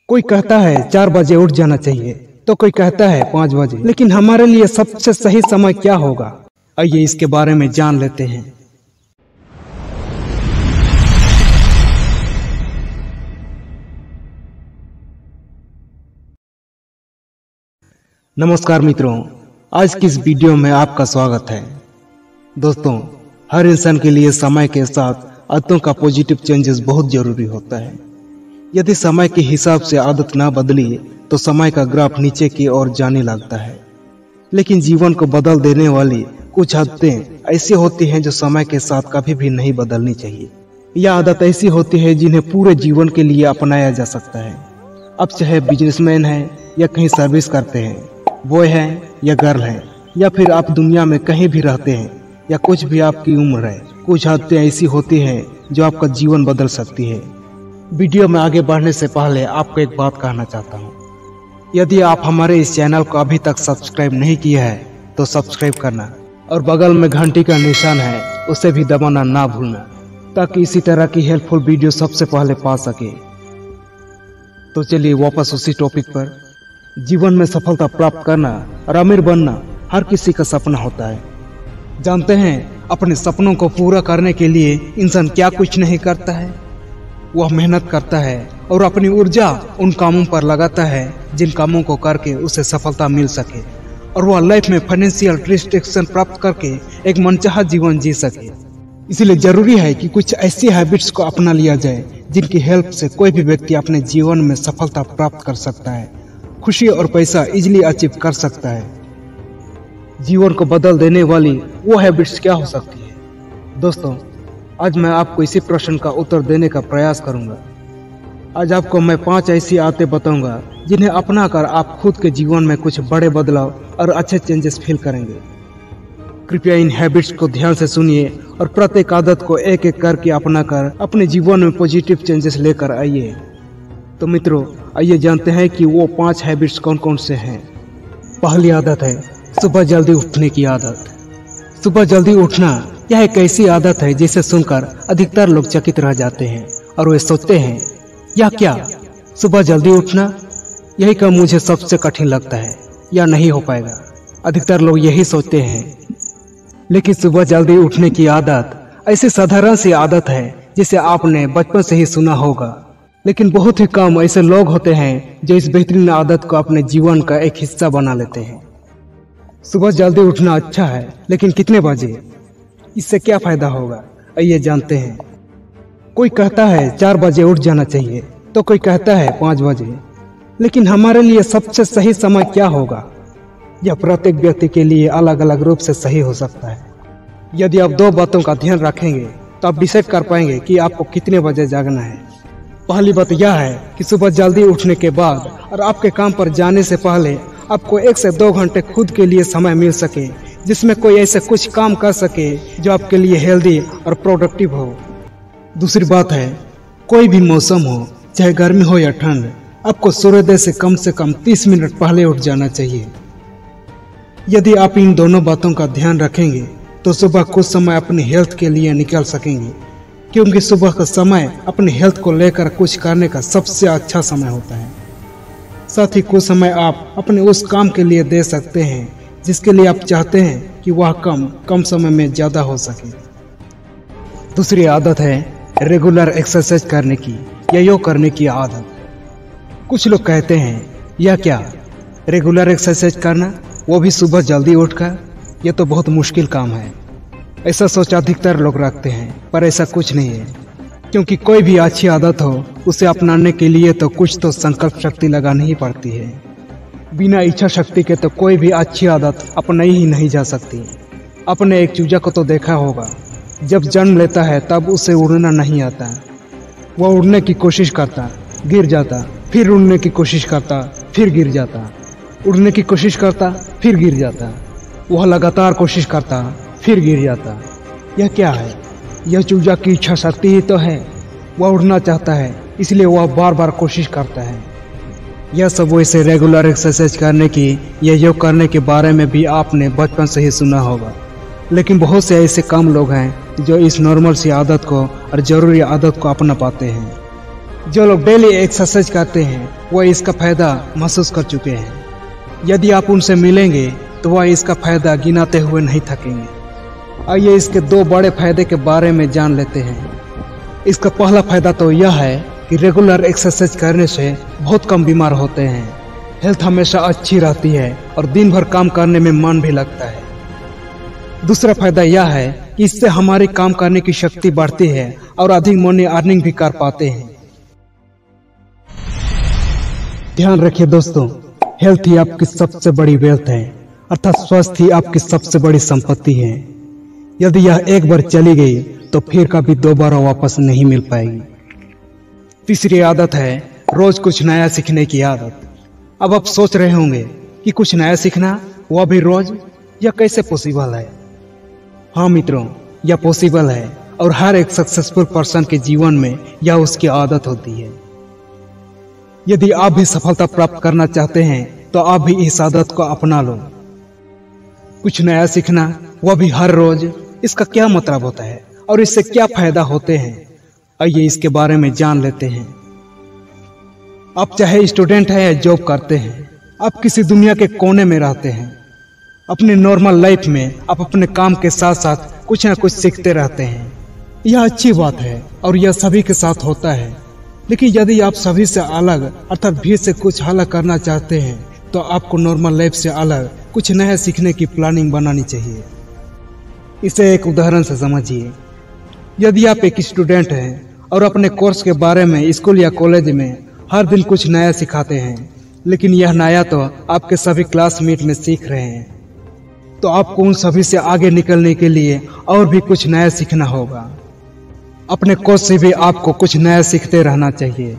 कोई कहता है 4 बजे उठ जाना चाहिए तो कोई कहता है 5 बजे, लेकिन हमारे लिए सबसे सही समय क्या होगा? आइए इसके बारे में जान लेते हैं। नमस्कार मित्रों, आज की इस वीडियो में आपका स्वागत है। दोस्तों, हर इंसान के लिए समय के साथ आदतों का पॉजिटिव चेंजेस बहुत जरूरी होता है। यदि समय के हिसाब से आदत ना बदली तो समय का ग्राफ नीचे की ओर जाने लगता है। लेकिन जीवन को बदल देने वाली कुछ आदतें ऐसी होती हैं जो समय के साथ कभी भी नहीं बदलनी चाहिए। यह आदत ऐसी होती है जिन्हें पूरे जीवन के लिए अपनाया जा सकता है। अब चाहे बिजनेसमैन है या कहीं सर्विस करते हैं, बॉय है या गर्ल है, या फिर आप दुनिया में कहीं भी रहते हैं या कुछ भी आपकी उम्र है, कुछ आदतें ऐसी होती हैं जो आपका जीवन बदल सकती है। वीडियो में आगे बढ़ने से पहले आपको एक बात कहना चाहता हूँ। यदि आप हमारे इस चैनल को अभी तक सब्सक्राइब नहीं किया है तो सब्सक्राइब करना और बगल में घंटी का निशान है उसे भी दबाना ना भूलना, ताकि इसी तरह की हेल्पफुल वीडियो सबसे पहले पा सके। तो चलिए वापस उसी टॉपिक पर। जीवन में सफलता प्राप्त करना और अमीर बनना हर किसी का सपना होता है। जानते हैं अपने सपनों को पूरा करने के लिए इंसान क्या कुछ नहीं करता है? वह मेहनत करता है और अपनी ऊर्जा उन कामों पर लगाता है जिन कामों को करके उसे सफलता मिल सके, और वह लाइफ में फाइनेंशियल रिस्ट्रिक्शन प्राप्त करके एक मनचाहा जीवन जी सके। इसलिए जरूरी है कि कुछ ऐसी हैबिट्स को अपना लिया जाए जिनकी हेल्प से कोई भी व्यक्ति अपने जीवन में सफलता प्राप्त कर सकता है, खुशी और पैसा इजीली अचीव कर सकता है। जीवन को बदल देने वाली वो हैबिट्स क्या हो सकती है? दोस्तों, आज मैं आपको इसी प्रश्न का उत्तर देने का प्रयास करूंगा। आज आपको मैं 5 ऐसी आदतें बताऊंगा जिन्हें अपनाकर आप खुद के जीवन में कुछ बड़े बदलाव और अच्छे चेंजेस फील करेंगे। कृपया इन हैबिट्स को ध्यान से सुनिए और प्रत्येक आदत को एक एक करके अपनाकर अपने जीवन में पॉजिटिव चेंजेस लेकर आइए। तो मित्रों, आइए जानते हैं कि वो 5 हैबिट्स कौन कौन से हैं। पहली आदत है सुबह जल्दी उठने की आदत। सुबह जल्दी उठना यह एक ऐसी आदत है जिसे सुनकर अधिकतर लोग चकित रह जाते हैं और वे सोचते हैं, यह क्या, सुबह जल्दी उठना? यही काम मुझे सबसे कठिन लगता है, या नहीं हो पाएगा। अधिकतर लोग यही सोचते हैं। लेकिन सुबह जल्दी उठने की आदत ऐसी साधारण सी आदत है जिसे आपने बचपन से ही सुना होगा। लेकिन बहुत ही कम ऐसे लोग होते हैं जो इस बेहतरीन आदत को अपने जीवन का एक हिस्सा बना लेते हैं। सुबह जल्दी उठना अच्छा है, लेकिन कितने बजे? इससे क्या फायदा होगा? आइए जानते हैं। कोई कहता है 4 बजे उठ जाना चाहिए तो कोई कहता है 5 बजे, लेकिन हमारे लिए सबसे सही समय क्या होगा? यह प्रत्येक व्यक्ति के लिए अलग अलग रूप से सही हो सकता है। यदि आप 2 बातों का ध्यान रखेंगे तो आप डिसाइड कर पाएंगे कि आपको कितने बजे जागना है। पहली बात यह है कि सुबह जल्दी उठने के बाद और आपके काम पर जाने से पहले आपको 1 से 2 घंटे खुद के लिए समय मिल सके, जिसमें कोई ऐसे कुछ काम कर सके जो आपके लिए हेल्दी और प्रोडक्टिव हो। दूसरी बात है, कोई भी मौसम हो, चाहे गर्मी हो या ठंड, आपको सूर्योदय से कम 30 मिनट पहले उठ जाना चाहिए। यदि आप इन दोनों बातों का ध्यान रखेंगे तो सुबह कुछ समय अपनी हेल्थ के लिए निकाल सकेंगे, क्योंकि सुबह का समय अपनी हेल्थ को लेकर कुछ करने का सबसे अच्छा समय होता है। साथ ही कुछ समय आप अपने उस काम के लिए दे सकते हैं जिसके लिए आप चाहते हैं कि वह कम समय में ज़्यादा हो सके। दूसरी आदत है रेगुलर एक्सरसाइज करने की या योग करने की आदत। कुछ लोग कहते हैं, यह क्या, रेगुलर एक्सरसाइज करना, वो भी सुबह जल्दी उठकर? यह तो बहुत मुश्किल काम है। ऐसा सोच अधिकतर लोग रखते हैं, पर ऐसा कुछ नहीं है। क्योंकि कोई भी अच्छी आदत हो उसे अपनाने के लिए तो कुछ तो संकल्प शक्ति लगानी ही पड़ती है। बिना इच्छा शक्ति के तो कोई भी अच्छी आदत अपनाई ही नहीं जा सकती। अपने एक चूजा को तो देखा होगा, जब जन्म लेता है तब उसे उड़ना नहीं आता। वह उड़ने की कोशिश करता, गिर जाता, फिर उड़ने की कोशिश करता, फिर गिर जाता, उड़ने की कोशिश करता, फिर गिर जाता। वह लगातार कोशिश करता, फिर गिर जाता। यह क्या है? यह चूजा की इच्छा शक्ति ही तो है। वह उड़ना चाहता है, इसलिए वह बार बार कोशिश करता है। यह सब वैसे रेगुलर एक्सरसाइज करने की या योग करने के बारे में भी आपने बचपन से ही सुना होगा। लेकिन बहुत से ऐसे कम लोग हैं जो इस नॉर्मल सी आदत को और ज़रूरी आदत को अपना पाते हैं। जो लोग डेली एक्सरसाइज करते हैं वह इसका फायदा महसूस कर चुके हैं। यदि आप उनसे मिलेंगे तो वह इसका फायदा गिनाते हुए नहीं थकेंगे। आइए इसके 2 बड़े फायदे के बारे में जान लेते हैं। इसका पहला फायदा तो यह है कि रेगुलर एक्सरसाइज करने से बहुत कम बीमार होते हैं। हेल्थ हमेशा अच्छी रहती है और दिन भर काम करने में मन भी लगता है। दूसरा फायदा यह है कि इससे हमारी काम करने की शक्ति बढ़ती है और अधिक मनी अर्निंग भी कर पाते हैं। ध्यान रखिए दोस्तों, हेल्थ ही आपकी सबसे बड़ी वेल्थ है, अर्थात स्वास्थ्य ही आपकी सबसे बड़ी संपत्ति है। यदि यह एक बार चली गई तो फिर कभी दोबारा वापस नहीं मिल पाएगी। तीसरी आदत है रोज कुछ नया सीखने की आदत। अब आप सोच रहे होंगे कि कुछ नया सीखना, वह भी रोज, यह कैसे पॉसिबल है? हाँ मित्रों, यह पॉसिबल है और हर एक सक्सेसफुल पर्सन के जीवन में यह उसकी आदत होती है। यदि आप भी सफलता प्राप्त करना चाहते हैं तो आप भी इस आदत को अपना लो। कुछ नया सीखना, वह भी हर रोज, इसका क्या मतलब होता है और इससे क्या फायदा होते हैं? आइए इसके बारे में जान लेते हैं। आप चाहे स्टूडेंट हैं या जॉब करते हैं, आप किसी दुनिया के कोने में रहते हैं, अपने नॉर्मल लाइफ में आप अपने काम के साथ साथ कुछ न कुछ सीखते रहते हैं। यह अच्छी बात है और यह सभी के साथ होता है। लेकिन यदि आप सभी से अलग अर्थात भीड़ से कुछ अलग करना चाहते हैं तो आपको नॉर्मल लाइफ से अलग कुछ नया सीखने की प्लानिंग बनानी चाहिए। इसे एक उदाहरण से समझिए। यदि आप एक स्टूडेंट हैं और अपने कोर्स के बारे में स्कूल या कॉलेज में हर दिन कुछ नया सिखाते हैं, लेकिन यह नया तो आपके सभी क्लासमेट में सीख रहे हैं, तो आपको उन सभी से आगे निकलने के लिए और भी कुछ नया सीखना होगा। अपने कोर्स से भी आपको कुछ नया सीखते रहना चाहिए,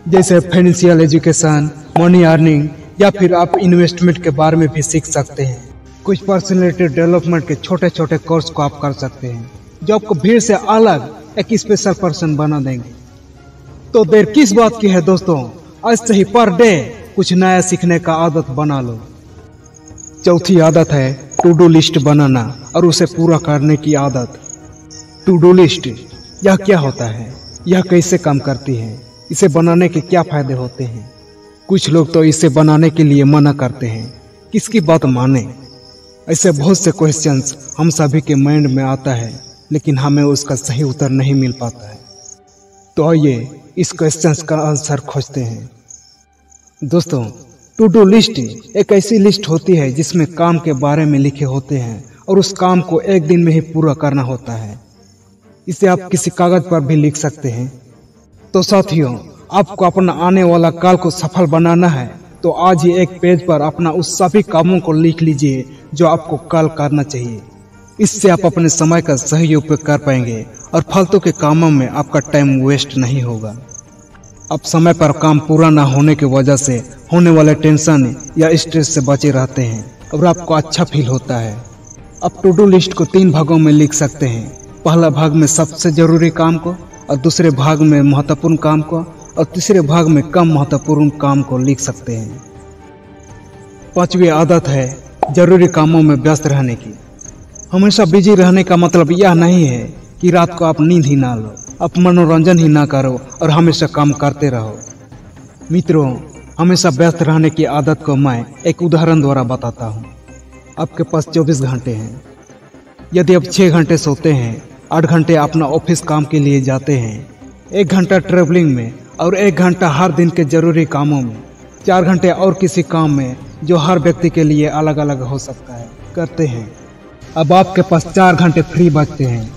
जैसे फाइनेंशियल एजुकेशन, मनी अर्निंग, या फिर आप इन्वेस्टमेंट के बारे में भी सीख सकते हैं। कुछ पर्सनैलिटी डेवलपमेंट के छोटे छोटे कोर्स को आप कर सकते हैं जो आपको भीड़ से अलग एक स्पेशल पर्सन बना देंगे। तो देर किस बात की है दोस्तों, आज से ही पर डे कुछ नया सीखने का आदत बना लो। चौथी आदत है टू डू लिस्ट बनाना और उसे पूरा करने की आदत। टू डू लिस्ट, यह क्या होता है, यह कैसे काम करती है, इसे बनाने के क्या फायदे होते हैं? कुछ लोग तो इसे बनाने के लिए मना करते हैं, किसकी बात माने? ऐसे बहुत से क्वेश्चंस हम सभी के माइंड में आता है, लेकिन हमें उसका सही उत्तर नहीं मिल पाता है। तो आइए इस क्वेश्चंस का आंसर खोजते हैं। दोस्तों, टू डू लिस्ट एक ऐसी लिस्ट होती है जिसमें काम के बारे में लिखे होते हैं और उस काम को एक दिन में ही पूरा करना होता है। इसे आप किसी कागज पर भी लिख सकते हैं। तो साथियों, आपको अपना आने वाला काल को सफल बनाना है तो आज ही एक पेज पर अपना उस सभी कामों को लिख लीजिए जो आपको कल करना चाहिए। इससे आप अपने समय का सही उपयोग कर पाएंगे और फालतू के कामों में आपका टाइम वेस्ट नहीं होगा। आप समय पर काम पूरा न होने की वजह से होने वाले टेंशन या स्ट्रेस से बचे रहते हैं और आपको अच्छा फील होता है। आप टू डू लिस्ट को 3 भागों में लिख सकते हैं। पहला भाग में सबसे जरूरी काम को, और दूसरे भाग में महत्वपूर्ण काम को, और तीसरे भाग में कम महत्वपूर्ण काम को लिख सकते हैं। 5वीं आदत है जरूरी कामों में व्यस्त रहने की। हमेशा बिजी रहने का मतलब यह नहीं है कि रात को आप नींद ही ना लो, आप मनोरंजन ही ना करो और हमेशा काम करते रहो। मित्रों, हमेशा व्यस्त रहने की आदत को मैं एक उदाहरण द्वारा बताता हूँ। आपके पास 24 घंटे हैं। यदि आप 6 घंटे सोते हैं, 8 घंटे अपना ऑफिस काम के लिए जाते हैं, 1 घंटा ट्रेवलिंग में और 1 घंटा हर दिन के जरूरी कामों में, 4 घंटे और किसी काम में जो हर व्यक्ति के लिए अलग अलग हो सकता है, करते हैं। अब आपके पास 4 घंटे फ्री बचते हैं।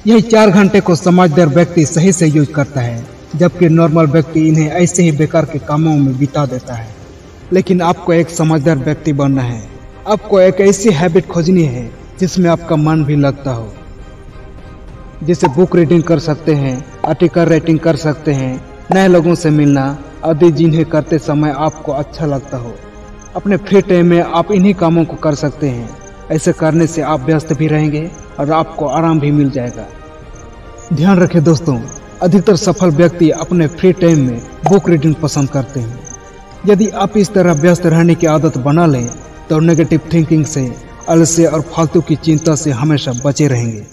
यही 4 घंटे को समझदार व्यक्ति सही से यूज करता है, जबकि नॉर्मल व्यक्ति इन्हें ऐसे ही बेकार के कामों में बिता देता है। लेकिन आपको एक समझदार व्यक्ति बनना है। आपको एक ऐसी हैबिट खोजनी है जिसमें आपका मन भी लगता हो। जैसे बुक रीडिंग कर सकते हैं, आर्टिकल राइटिंग कर सकते हैं, नए लोगों से मिलना आदि, जिन्हें करते समय आपको अच्छा लगता हो। अपने फ्री टाइम में आप इन्हीं कामों को कर सकते हैं। ऐसे करने से आप व्यस्त भी रहेंगे और आपको आराम भी मिल जाएगा। ध्यान रखें दोस्तों, अधिकतर सफल व्यक्ति अपने फ्री टाइम में बुक रीडिंग पसंद करते हैं। यदि आप इस तरह व्यस्त रहने की आदत बना लें तो नेगेटिव थिंकिंग से, आलस्य और फालतू की चिंता से हमेशा बचे रहेंगे।